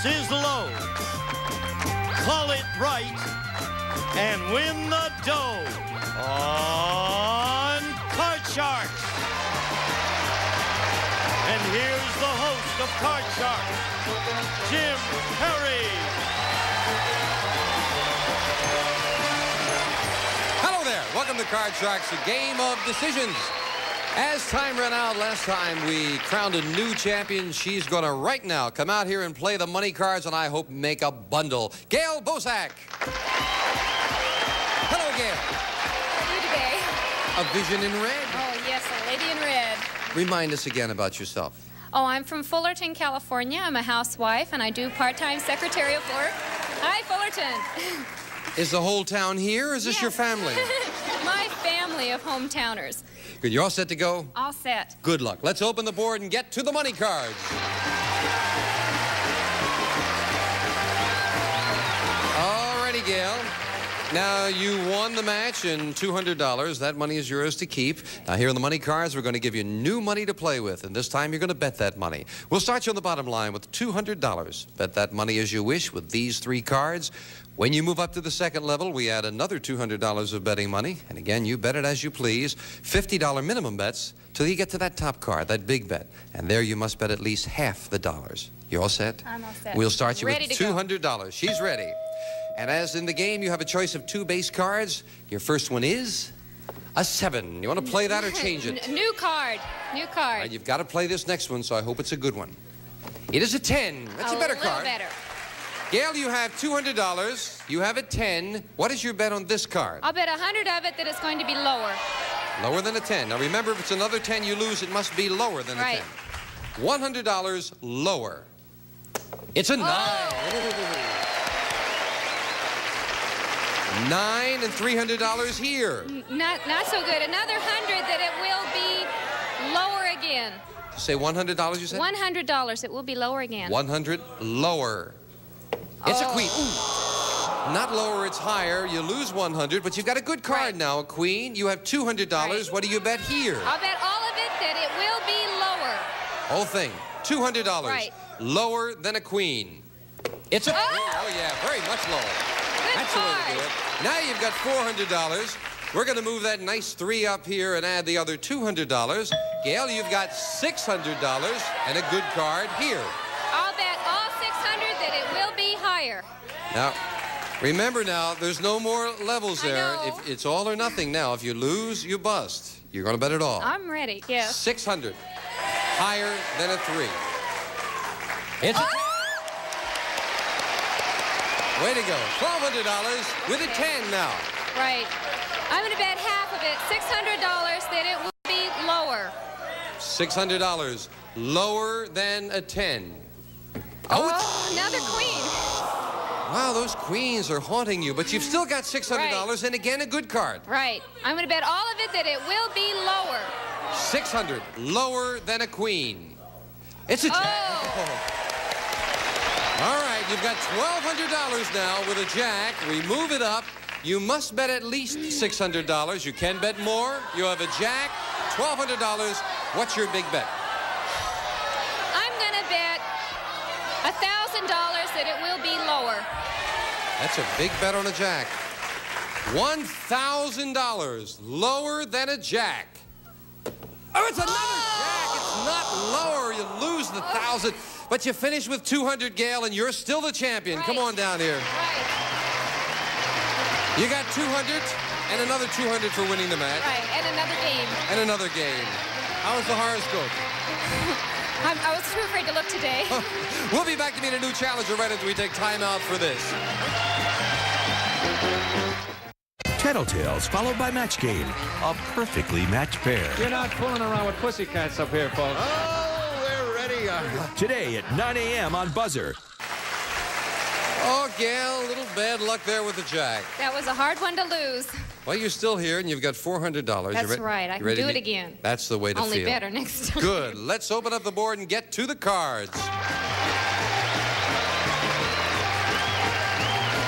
is low. Call it right and win the dough on Card Sharks. And here's the host of Card Sharks, Jim Perry. Hello there. Welcome to Card Sharks, a game of decisions. As time ran out last time, we crowned a new champion. She's going to right now come out here and play the money cards, and I hope make a bundle. Gail Bosak. Hello, Gail. How are you today? A vision in red. Oh, yes, a lady in red. Remind us again about yourself. Oh, I'm from Fullerton, California. I'm a housewife, and I do part-time secretarial work. Hi, Fullerton. Is the whole town here, or is this your family? My family of hometowners. Good. You're all set to go? All set. Good luck. Let's open the board and get to the money cards. All righty, Gail. Now, you won the match in $200. That money is yours to keep. Now, here on the money cards, we're going to give you new money to play with, and this time you're going to bet that money. We'll start you on the bottom line with $200. Bet that money as you wish with these three cards. When you move up to the second level, we add another $200 of betting money. And again, you bet it as you please. $50 minimum bets till you get to that top card, that big bet. And there you must bet at least half the dollars. You all set? I'm all set. We'll start you Ready with to go. $200. She's ready. And as in the game, you have a choice of two base cards. Your first one is a 7. You want to play that or change it? New card. New card. All right, you've got to play this next one, so I hope it's a good one. It is a 10. That's a better little card. better. Gail, you have $200. You have a 10. What is your bet on this card? I'll bet 100 of it that it's going to be lower. Lower than a 10. Now remember, if it's another 10 you lose, it must be lower than Right. a 10. $100 lower. It's a 9. $9 and $300 here. Not so good. Another 100 that it will be lower again. Say $100, you said? $100. It will be lower again. 100 lower. It's a queen. Ooh. Not lower, it's higher. You lose 100, but you've got a good card now, a queen. You have $200. Right. What do you bet here? I'll bet all of it that it will be lower. Whole thing. $200. Right. Lower than a queen. It's a queen. Oh, yeah, very much lower. Good That's the way to card. do it. Now you've got $400. We're going to move that nice 3 up here and add the other $200. Gail, you've got $600 and a good card here. I'll bet all 600 that it will be higher. Now, remember now, there's no more levels I there. know. It's all or nothing now. If you lose, you bust. You're going to bet it all. I'm ready, yes. 600. Higher than a 3. It's a... Way to go. $1,200 with a 10 now. Right. I'm going to bet half of it, $600, that it will be lower. $600. Lower than a 10. Oh, another queen. Wow, those queens are haunting you, but you've still got $600 Right. and again a good card. Right. I'm going to bet all of it that it will be lower. 600. Lower than a queen. It's a jack. Oh. All right, you've got $1,200 now with a jack. We move it up. You must bet at least $600. You can bet more. You have a jack, $1,200. What's your big bet? I'm going to bet $1,000 that it will be lower. That's a big bet on a jack. $1,000 lower than a jack. Oh, it's another jack. It's not lower. You lose the 1,000. But you finish with 200, Gail, and you're still the champion. Right. Come on down here. Right. You got 200 and another 200 for winning the match. Right. And another game. And another game. How was the horoscope? I was too afraid to look today. We'll be back to meet a new challenger right after we take time out for this. Tattletales, followed by Match Game. A perfectly matched pair. You're not fooling around with pussycats up here, folks. Oh, we're ready. Today at 9 a.m. on Buzzer. Oh, Gail, a little bad luck there with the jack. That was a hard one to lose. Well, you're still here, and you've got $400. That's right. I can do it again. That's the way to Only feel. better next time. Good. Let's open up the board and get to the cards.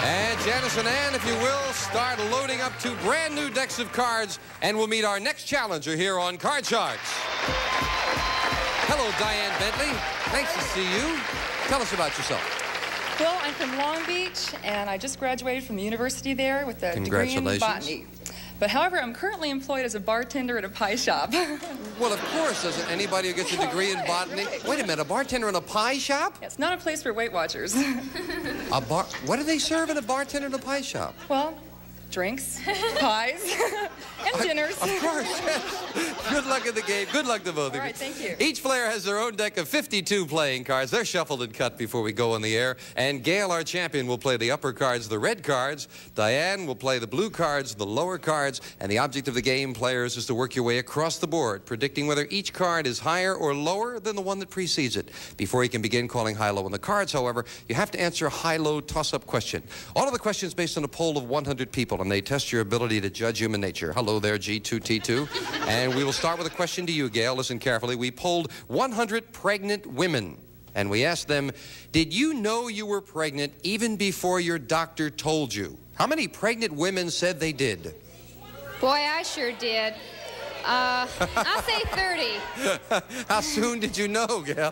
And Janice and Ann, if you will, start loading up 2 brand new decks of cards, and we'll meet our next challenger here on Card Sharks. Hello, Diane Bentley. Nice to see you. Tell us about yourself. Well, I'm from Long Beach, and I just graduated from the university there with a degree in botany. But however, I'm currently employed as a bartender at a pie shop. Well, of course, doesn't anybody who gets a degree in botany? Wait a minute, a bartender in a pie shop? It's not a place for Weight Watchers. What do they serve in a bartender in a pie shop? Well, drinks, pies, and dinners. Of course, yes. Good luck in the game. Good luck to both of you. All right, thank you. Each player has their own deck of 52 playing cards. They're shuffled and cut before we go on the air. And Gail, our champion, will play the upper cards, the red cards. Diane will play the blue cards, the lower cards. And the object of the game, players, is to work your way across the board, predicting whether each card is higher or lower than the one that precedes it. Before you can begin calling high-low on the cards, however, you have to answer a high-low toss-up question. All of the questions based on a poll of 100 people, and they test your ability to judge human nature. Hello there, G2T2. And we will start with a question to you, Gail. Listen carefully. We polled 100 pregnant women, and we asked them, did you know you were pregnant even before your doctor told you? How many pregnant women said they did? Boy, I sure did. I'll say 30. How soon did you know, Gail?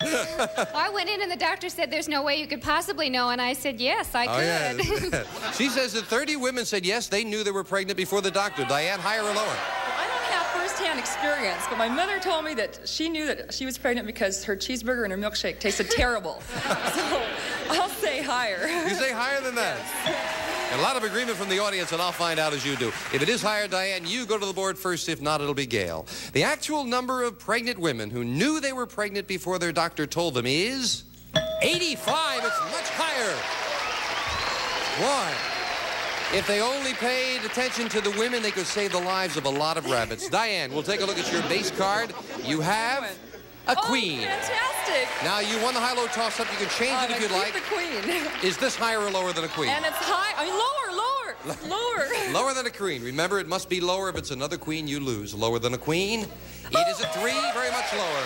I went in and the doctor said there's no way you could possibly know, and I said yes, I could. Yeah. She says that 30 women said yes, they knew they were pregnant before the doctor. Diane, higher or lower? I don't have first-hand experience, but my mother told me that she knew that she was pregnant because her cheeseburger and her milkshake tasted terrible. So I'll say higher. You say higher than that? A lot of agreement from the audience, and I'll find out as you do. If it is higher, Diane, you go to the board first. If not, it'll be Gail. The actual number of pregnant women who knew they were pregnant before their doctor told them is 85. It's much higher. Why? If they only paid attention to the women, they could save the lives of a lot of rabbits. Diane, we'll take a look at your base card. You have a queen. Fantastic. Now, you won the high-low toss-up. You can change it if you'd like. the queen. Is this higher or lower than a queen? And it's high. I mean, lower. Lower than a queen. Remember, it must be lower. If it's another queen, you lose. Lower than a queen. It is a 3, very much lower.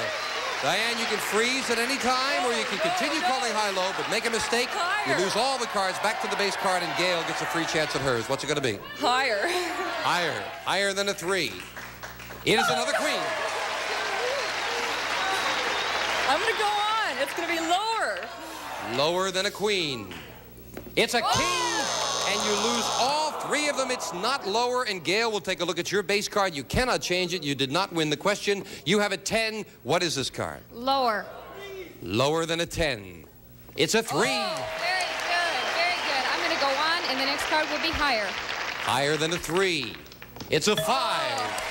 Diane, you can freeze at any time, or you can continue calling high-low, but make a mistake, you lose all the cards back to the base card, and Gail gets a free chance at hers. What's it going to be? Higher. Higher. Higher than a 3. It is another queen. I'm going to go on. It's going to be lower. Lower than a queen. It's a king, and you lose all 3 of them. It's not lower, and Gail will take a look at your base card. You cannot change it. You did not win the question. You have a 10. What is this card? Lower. Lower than a 10. It's a 3. Oh, very good, very good. I'm going to go on, and the next card will be higher. Higher than a 3. It's a 5.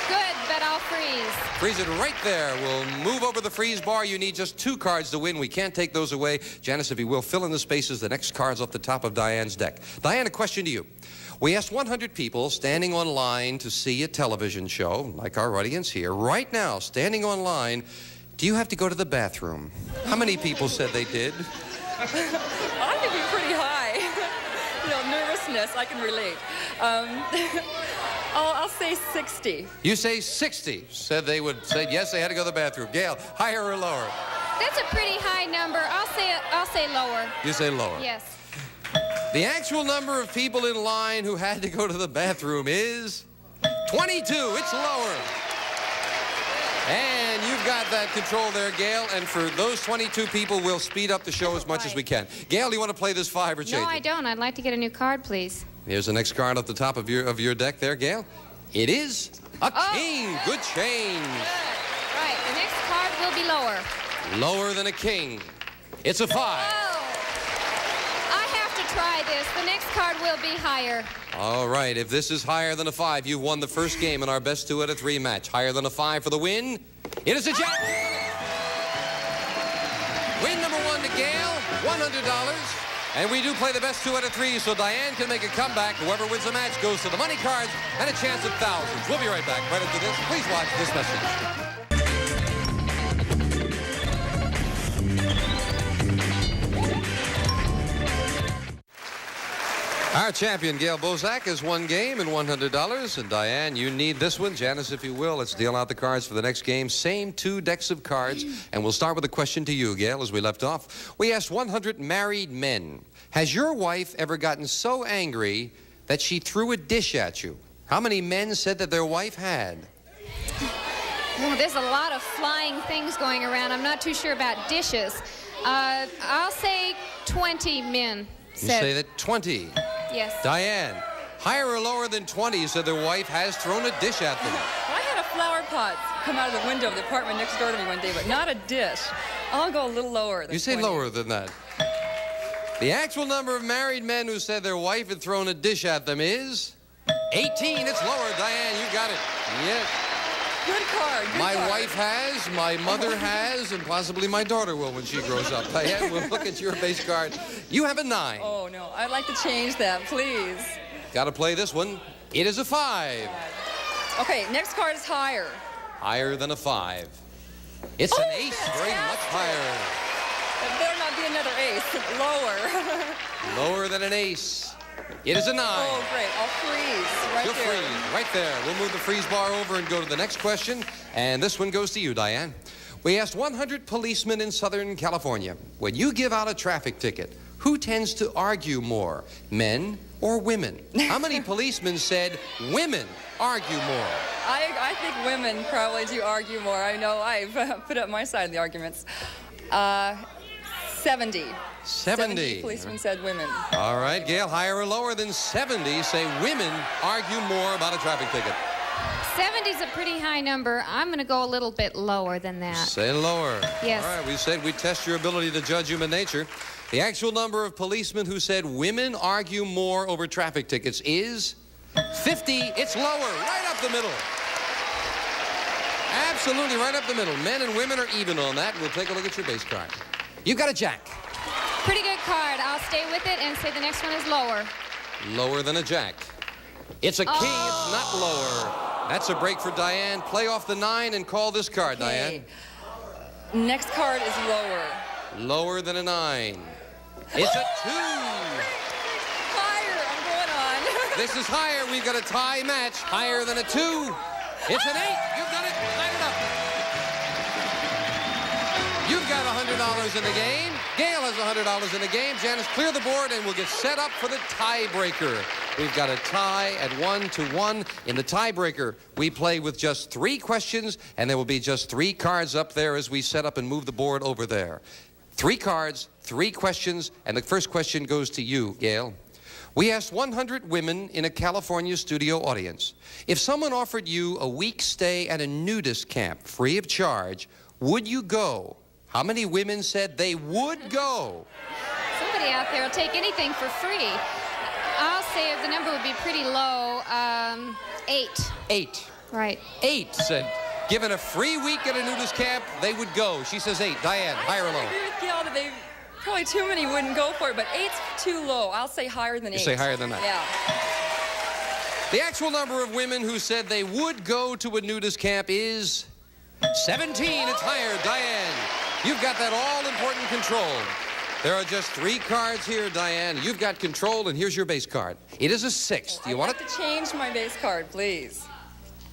Good, but I'll freeze. Freeze it right there. We'll move over the freeze bar. You need just 2 cards to win. We can't take those away. Janice, if you will, fill in the spaces. The next card's off the top of Diane's deck. Diane, a question to you. We asked 100 people standing online to see a television show, like our audience here, right now, standing online, do you have to go to the bathroom? How many people said they did? I think we're pretty high. Nervousness, I can relate. I'll say 60. You say 60. Said yes, they had to go to the bathroom. Gail, higher or lower? That's a pretty high number. I'll say lower. You say lower. Yes. The actual number of people in line who had to go to the bathroom is 22. It's lower. And you've got that control there, Gail. And for those 22 people, we'll speed up the show as much as we can. Gail, do you want to play this 5 or change it? No, I don't. I'd like to get a new card, please. Here's the next card at the top of your deck there, Gail. It is a king. Good change. Good. Right. The next card will be lower. Lower than a king. It's a 5. Oh. I have to try this. The next card will be higher. All right. If this is higher than a 5, you've won the first game in our best 2 out of 3 match. Higher than a 5 for the win. It is a jack. Win number 1 to Gail, $100. And we do play the best 2 out of 3, so Diane can make a comeback. Whoever wins the match goes to the money cards and a chance at thousands. We'll be right back. Right after this, please watch this message. Our champion, Gail Bozak, has 1 game and $100. And Diane, you need this one. Janice, if you will, let's deal out the cards for the next game. Same 2 decks of cards. And we'll start with a question to you, Gail, as we left off. We asked 100 married men, has your wife ever gotten so angry that she threw a dish at you? How many men said that their wife had? Well, there's a lot of flying things going around. I'm not too sure about dishes. I'll say 20 men You said. say that 20. Yes. Diane, higher or lower than 20 said their wife has thrown a dish at them. I had a flower pot come out of the window of the apartment next door to me one day, but not a dish. I'll go a little lower than You say 20. lower than that. The actual number of married men who said their wife had thrown a dish at them is 18. It's lower. Diane, you got it. Yes. Good card. Good My card. wife has, my mother has, and possibly my daughter will when she grows up. Diane, we'll look at your base card. You have a 9. Oh, no. I'd like to change that, please. Got to play this one. It is a 5. Okay, next card is higher. Higher than a 5. It's an ace, very much higher. It better not be another ace. Lower. Lower than an ace. It is a 9. Oh, great. I'll freeze right You'll there. freeze right there. We'll move the freeze bar over and go to the next question. And this one goes to you, Diane. We asked 100 policemen in Southern California, when you give out a traffic ticket, who tends to argue more, men or women? How many policemen said women argue more? I think women probably do argue more. I know I've put up my side of the arguments. 70. 70 policemen said women. All right, Gail, higher or lower than 70 say women argue more about a traffic ticket? 70 is a pretty high number. I'm going to go a little bit lower than that. Say lower. Yes. All right, we said we'd test your ability to judge human nature. The actual number of policemen who said women argue more over traffic tickets is 50. It's lower, right up the middle. Absolutely right up the middle. Men and women are even on that. We'll take a look at your base card. You've got a jack. Pretty good card. I'll stay with it and say the next one is lower. Lower than a jack. It's a king. It's not lower. That's a break for Diane. Play off the 9 and call this card, Okay. Diane. Next card is lower. Lower than a 9. It's a 2. Higher. I'm going on. This is higher. We've got a tie match. Higher than a 2. It's an 8. You've got it. Line it up. You've got $100 in the game. Gail has $100 in the game. Janice, clear the board, and we'll get set up for the tiebreaker. We've got a tie at 1-1. In the tiebreaker, we play with just 3 questions, and there will be just 3 cards up there as we set up and move the board over there. 3 cards, 3 questions, and the first question goes to you, Gail. We asked 100 women in a California studio audience, if someone offered you a week's stay at a nudist camp free of charge, would you go? How many women said they would go? Somebody out there will take anything for free. I'll say the number would be pretty low. 8. 8. Right. 8 said, given a free week at a nudist camp, they would go. She says 8. Diane, higher or I lower? agree with Gail that they probably too many wouldn't go for it, but 8's too low. I'll say higher than 8. You say higher than that? Yeah. The actual number of women who said they would go to a nudist camp is 17. It's higher. Diane, you've got that all-important control. There are just 3 cards here, Diane. You've got control, and here's your base card. It is a 6. Do you want it? I'd like to change my base card, please.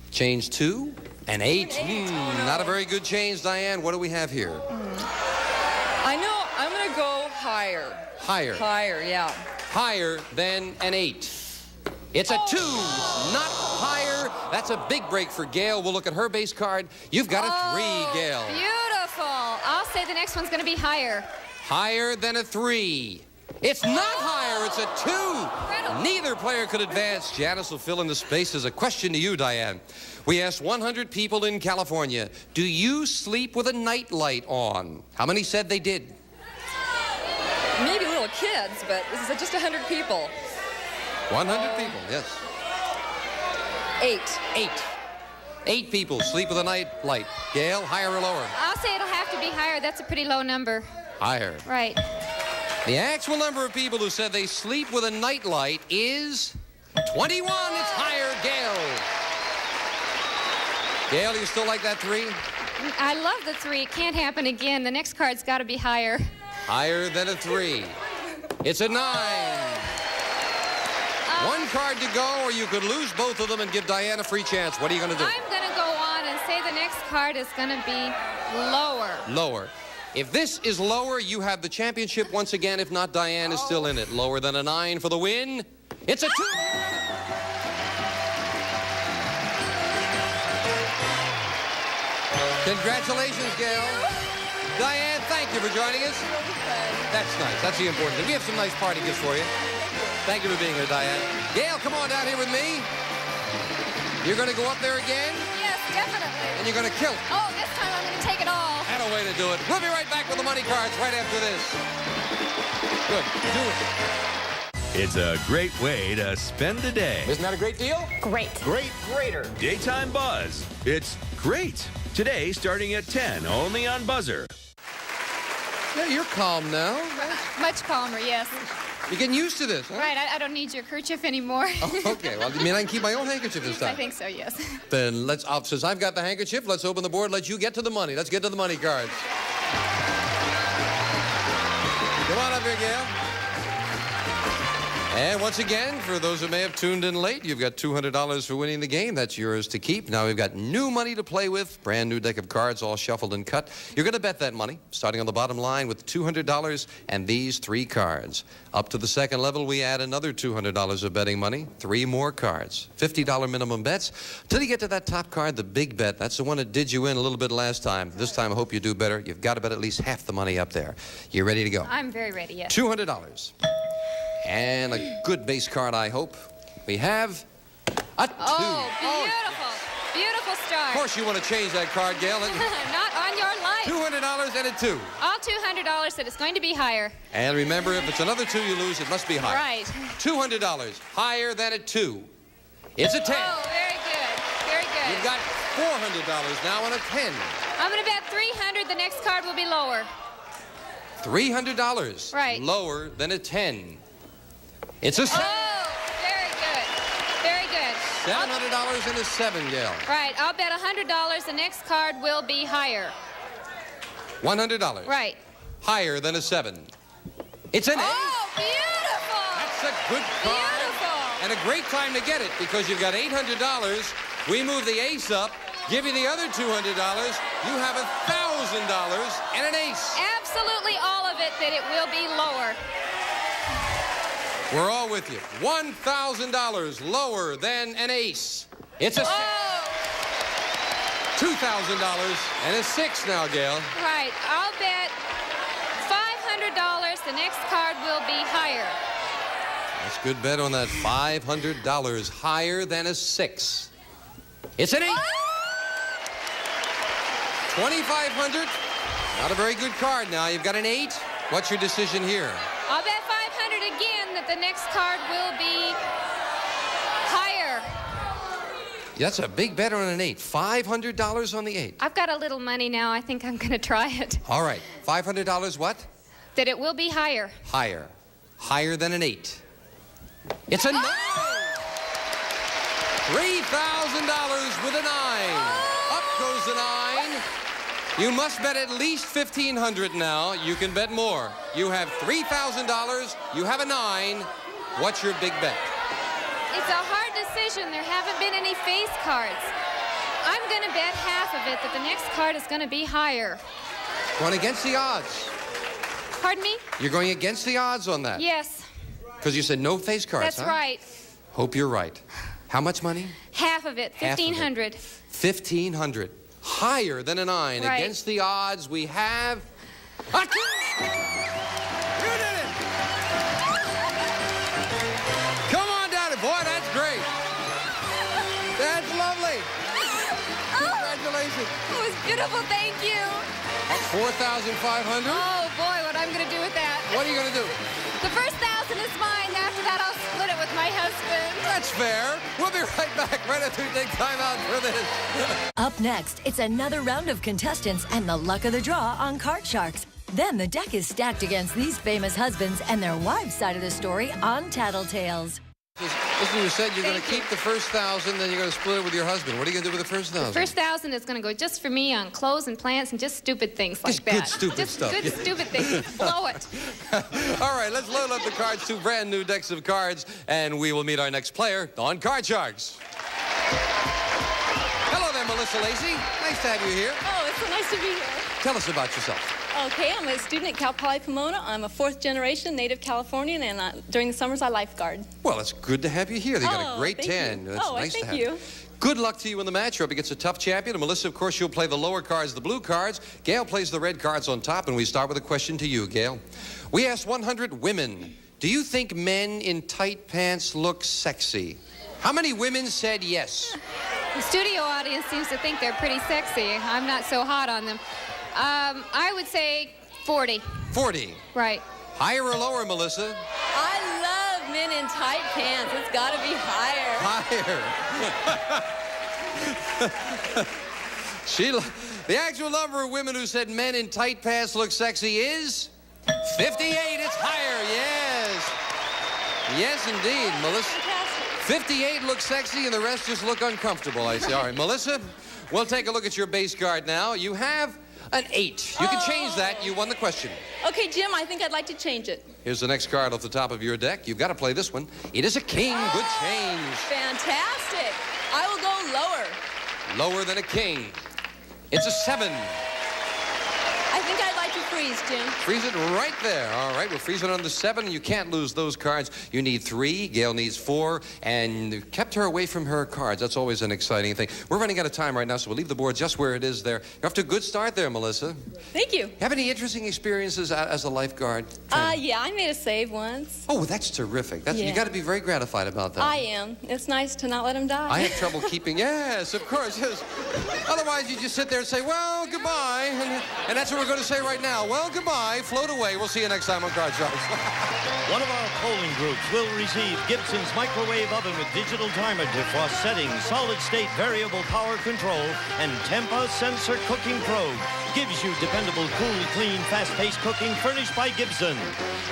Change 2 and 8. An 8. Oh, no. Not a very good change, Diane. What do we have here? I know. I'm going to go higher. Higher. Higher, yeah. Higher than an 8. It's a 2, not higher. That's a big break for Gail. We'll look at her base card. You've got a 3, Gail. Beautiful. I'll say the next one's going to be higher. Higher than a 3. It's not higher, it's a 2. Neither player could advance. Janice will fill in the space as a question to you, Diane. We asked 100 people in California, do you sleep with a night light on? How many said they did? Maybe little kids, but this is just 100 people. 100 people, yes. 8. 8 people sleep with a night light. Gail, higher or lower? I'll say it'll have to be higher. That's a pretty low number. Higher. Right. The actual number of people who said they sleep with a night light is 21. It's higher, Gail. Gail, you still like that 3? I love the 3. It can't happen again. The next card's got to be higher. Higher than a 3. It's a 9. 1 card to go, or you could lose both of them and give Diane a free chance. What are you going to do? I'm going to go on and say the next card is going to be lower. Lower. If this is lower, you have the championship once again. If not, Diane is still in it. Lower than a 9 for the win. It's a 2. Congratulations, Gail. Diane, thank you for joining us. That's nice. That's the important thing. We have some nice party gifts for you. Thank you for being here, Diane. Gail, come on down here with me. You're going to go up there again, Yes, definitely. and you're going to kill it. Oh, this time I'm going to take it all. And a way to do it. We'll be right back with the money cards right after this. Good. Do it. It's a great way to spend the day. Isn't that a great deal? Great. Greater. Daytime Buzz. It's great. Today, starting at 10, only on Buzzer. Yeah, you're calm now. Much calmer, yes. You're getting used to this, huh? Right, I don't need your kerchief anymore. Oh, okay. Well, you mean I can keep my own handkerchief this time? I think so, yes. Then let's, since I've got the handkerchief, let's open the board, let you get to the money. Let's get to the money cards. Come on up here, Gail. And once again, for those who may have tuned in late, you've got $200 for winning the game. That's yours to keep. Now we've got new money to play with, brand new deck of cards, all shuffled and cut. You're going to bet that money, starting on the bottom line with $200 and these 3 cards. Up to the second level, we add another $200 of betting money, 3 more cards. $50 minimum bets. Till you get to that top card, the big bet. That's the one that did you in a little bit last time. This time, I hope you do better. You've got to bet at least half the money up there. You ready to go? I'm very ready, yes. $200. And a good base card, I hope. We have a 2. Oh, beautiful. Beautiful start. Of course you want to change that card, Gail. Not on your life. $200 and a 2. All $200 said it's going to be higher. And remember, if it's another 2 you lose, it must be higher. Right. $200, higher than a 2. It's a 10. Oh, very good. Very good. You've got $400 now on a 10. I'm going to bet 300 the next card will be lower. $300. Right. Lower than a 10. It's a 7. Oh, very good. Very good. $700 and a 7, Gail. Right. I'll bet $100 the next card will be higher. $100. Right. Higher than a 7. It's an 8. Oh, beautiful. That's a good card. Beautiful. And a great time to get it because you've got $800. We move the ace up, give you the other $200. You have $1,000 and an ace. Absolutely all of it that it will be lower. We're all with you. $1,000 lower than an ace. It's a Oh, $2,000 and a 6 now, Gail. right. I'll bet $500 the next card will be higher. That's a good bet on that $500 higher than a 6. It's an 8. $2,500. Not a very good card now. You've got an 8. What's your decision here? I'll bet $500 again that the next card will be higher. That's a big bet on an 8. $500 on the 8. I've got a little money now. I think I'm going to try it. All right. $500 what? That it will be higher. Higher. Higher than an 8. It's a 9. $3,000 with a 9. Up goes the 9. You must bet at least $1,500 now. You can bet more. You have $3,000. You have a 9. What's your big bet? It's a hard decision. There haven't been any face cards. I'm going to bet half of it that the next card is going to be higher. Going against the odds. Pardon me? You're going against the odds on that. Yes. Because you said no face cards, That's huh? right. Hope you're right. How much money? Half of it. Half of it. $1,500. $1,500. Higher than a 9. Right. Against the odds, we have a 2. You did it! Come on down. Boy, that's great. That's lovely. Congratulations. It was beautiful. Thank you. That's $4,500. Oh, boy, what I'm going to do with that. What are you going to do? The first 1,000 is mine. After that, I'll split it with my husband. That's fair. We'll be right back right after we take time out for this. Up next, it's another round of contestants and the luck of the draw on Card Sharks. Then the deck is stacked against these famous husbands and their wives' side of the story on Tattletales. Listen, you said you're going to keep the first 1,000, then you're going to split it with your husband. What are you going to do with the first 1,000? First 1,000 is going to go just for me on clothes and plants and just stupid things like Just that. good stupid stuff. Just good stupid things. Blow it. All right, let's load up the cards, 2 brand new decks of cards, and we will meet our next player on Card Sharks. Hello there, Melissa Lacey. Nice to have you here. Oh, it's so nice to be here. Tell us about yourself. Okay, I'm a student at Cal Poly Pomona. I'm a 4th generation native Californian, and during the summers I lifeguard. Well, it's good to have you here. They got a great thank tan. you. It's Oh, nice thank to have you. Good luck to you in the match. You're up against a tough champion. And Melissa, of course, you'll play the lower cards, the blue cards. Gail plays the red cards on top, and we start with a question to you, Gail. We asked 100 women, do you think men in tight pants look sexy? How many women said yes? The studio audience seems to think they're pretty sexy. I'm not so hot on them. I would say 40. 40. Right. Higher or lower, Melissa? I love men in tight pants. It's got to be higher. Higher. The actual number of women who said men in tight pants look sexy is 58. It's higher, yes. Yes, indeed, Melissa. Fantastic. 58 look sexy and the rest just look uncomfortable, I see. All right, Melissa, we'll take a look at your base card now. You have an 8. You can change that. You won the question. Okay, Jim, I think I'd like to change it. Here's the next card off the top of your deck. You've got to play this one. It is a king. Good change. Fantastic. I will go lower. Lower than a king. It's a 7. I think I'd like to freeze, Jim. Freeze it right there. All right, we'll freeze it on the 7. You can't lose those cards. You need 3. Gail needs 4. And kept her away from her cards. That's always an exciting thing. We're running out of time right now, so we'll leave the board just where it is there. You're off to a good start there, Melissa. Thank you. Have any interesting experiences as a lifeguard? Yeah, I made a save once. Oh, that's terrific. You Yeah. got to be very gratified about that. I am. It's nice to not let him die. I have trouble keeping... Yes, of course, yes. Otherwise, you just sit there and say, well, goodbye. And that's what we're going to say right now. Well, goodbye. Float away. We'll see you next time on Card Sharks. One of our polling groups will receive Gibson's microwave oven with digital timer, defrost settings, solid-state variable power control, and Tempa sensor cooking probe. Gives you dependable, cool, clean, fast-paced cooking furnished by Gibson.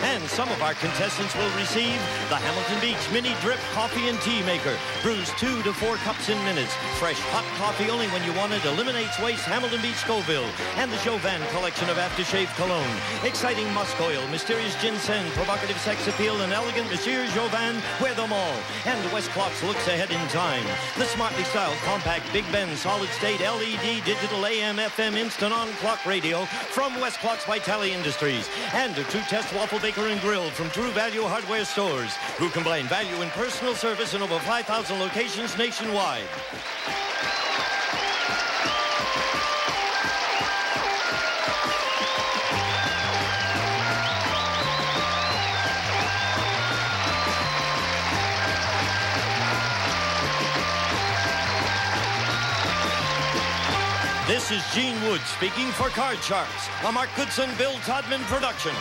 And some of our contestants will receive the Hamilton Beach Mini Drip Coffee and Tea Maker. Brews 2 to 4 cups in minutes. Fresh, hot coffee only when you want it. Eliminates waste. Hamilton Beach Scoville. And the Jovan collection of aftershave cologne. Exciting musk oil, mysterious ginseng, provocative sex appeal, and elegant Monsieur Jovan. Wear them all. And West Clocks looks ahead in time. The smartly styled compact Big Ben solid-state LED digital AM FM instant on clock radio from West Clocks Vitale Industries. And a True Test Waffle Baker and Grill from True Value Hardware Stores, who combine value and personal service in over 5,000 locations nationwide. This is Gene Wood speaking for Card Sharks, a Mark Goodson, Bill Todman production.